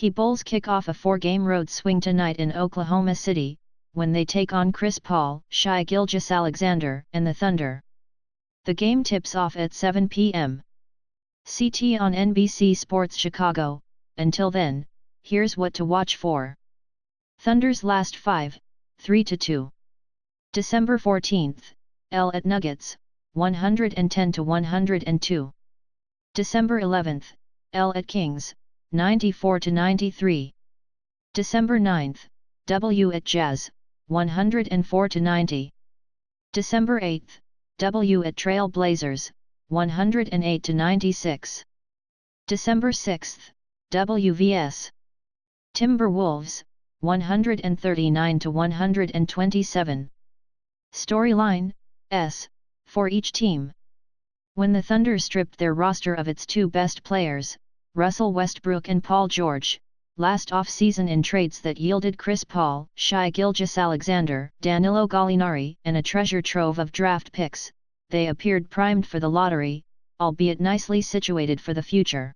He Bulls kick off a 4-game road swing tonight in Oklahoma City, when they take on Chris Paul, Shai Gilgeous-Alexander, and the Thunder. The game tips off at 7 p.m. CT on NBC Sports Chicago. Until then, here's what to watch for. Thunder's last 5, 3-2. December 14th, L at Nuggets, 110-102. December 11th, L at Kings, 94-93. December 9th, W at Jazz, 104-90. December 8th, W at Trail Blazers, 108-96. December 6th, WVS Timberwolves, 139-127. Storyline, S, for each team. When the Thunder stripped their roster of its two best players, Russell Westbrook and Paul George, last off-season in trades that yielded Chris Paul, Shai Gilgeous-Alexander, Danilo Gallinari, and a treasure trove of draft picks, they appeared primed for the lottery, albeit nicely situated for the future.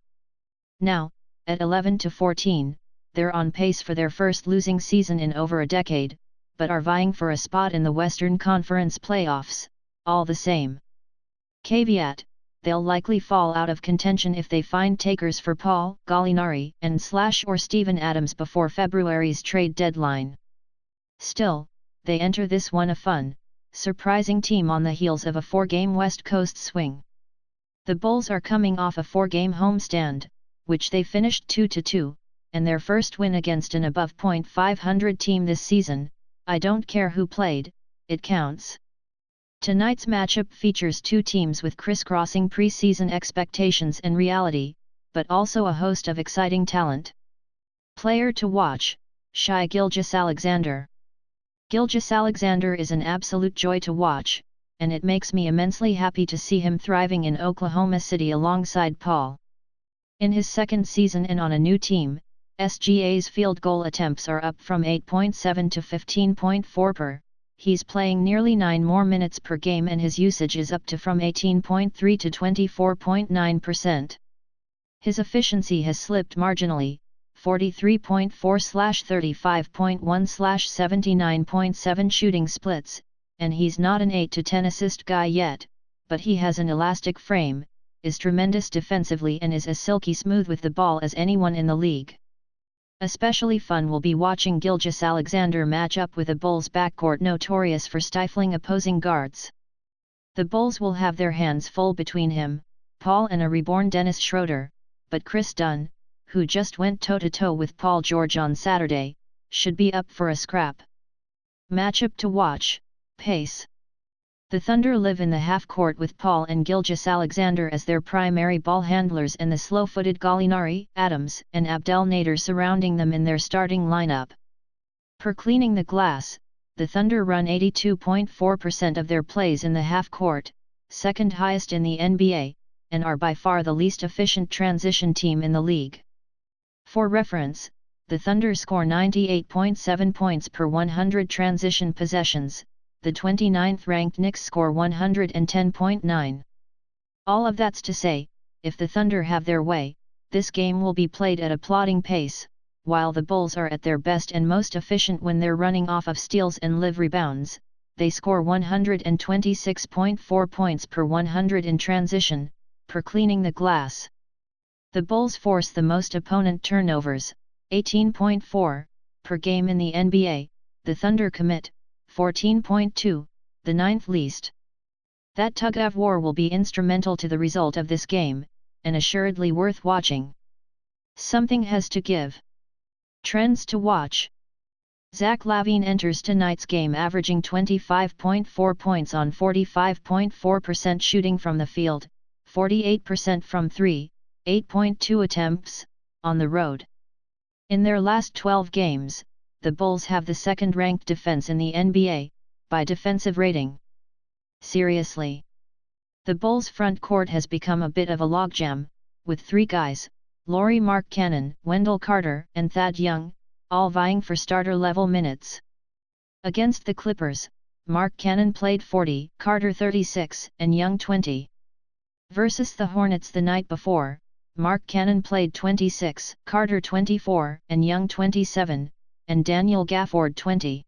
Now, at 11-14, they're on pace for their first losing season in over a decade, but are vying for a spot in the Western Conference playoffs, all the same. Caveat: they'll likely fall out of contention if they find takers for Paul, Gallinari, and or Steven Adams before February's trade deadline. Still, they enter this one a fun, surprising team on the heels of a 4-game West Coast swing. The Bulls are coming off a 4-game homestand, which they finished 2-2, and their first win against an above .500 team this season. I don't care who played, it counts. Tonight's matchup features two teams with crisscrossing preseason expectations and reality, but also a host of exciting talent. Player to watch, Shai Gilgeous-Alexander. Gilgeous-Alexander is an absolute joy to watch, and it makes me immensely happy to see him thriving in Oklahoma City alongside Paul. In his second season and on a new team, SGA's field goal attempts are up from 8.7 to 15.4 per. He's playing nearly 9 more minutes per game and his usage is up from 18.3 to 24.9%. His efficiency has slipped marginally, 43.4/35.1/79.7 shooting splits, and he's not an 8 to 10 assist guy yet, but he has an elastic frame, is tremendous defensively and is as silky smooth with the ball as anyone in the league. Especially fun will be watching Gilgeous-Alexander match up with a Bulls backcourt notorious for stifling opposing guards. The Bulls will have their hands full between him, Paul and a reborn Dennis Schroeder, but Chris Dunn, who just went toe-to-toe with Paul George on Saturday, should be up for a scrap. Matchup to watch, pace. The Thunder live in the half-court with Paul and Gilgeous-Alexander as their primary ball handlers and the slow-footed Gallinari, Adams, and Abdel Nader surrounding them in their starting lineup. Per cleaning the glass, the Thunder run 82.4% of their plays in the half-court, second highest in the NBA, and are by far the least efficient transition team in the league. For reference, the Thunder score 98.7 points per 100 transition possessions. The 29th-ranked Knicks score 110.9. All of that's to say, if the Thunder have their way, this game will be played at a plodding pace, while the Bulls are at their best and most efficient when they're running off of steals and live rebounds. They score 126.4 points per 100 in transition, per cleaning the glass. The Bulls force the most opponent turnovers, 18.4, per game in the NBA, the Thunder commit 14.2, the ninth least. That tug-of-war will be instrumental to the result of this game, and assuredly worth watching. Something has to give. Trends to watch. Zach LaVine enters tonight's game averaging 25.4 points on 45.4% shooting from the field, 48% from 3, 8.2 attempts, on the road. In their last 12 games, the Bulls have the second-ranked defense in the NBA, by defensive rating. Seriously. The Bulls' front court has become a bit of a logjam, with 3 guys, Lauri Markkanen, Wendell Carter, and Thad Young, all vying for starter-level minutes. Against the Clippers, Markkanen played 40, Carter 36, and Young 20. Versus the Hornets the night before, Mark Cannon played 26, Carter 24, and Young 27, and Daniel Gafford 20.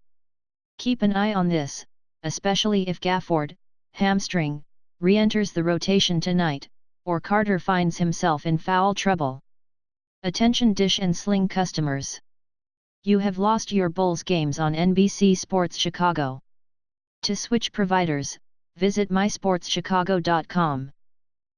Keep an eye on this, especially if Gafford, hamstring, re-enters the rotation tonight, or Carter finds himself in foul trouble. Attention Dish and Sling customers! You have lost your Bulls games on NBC Sports Chicago. To switch providers, visit mysportschicago.com.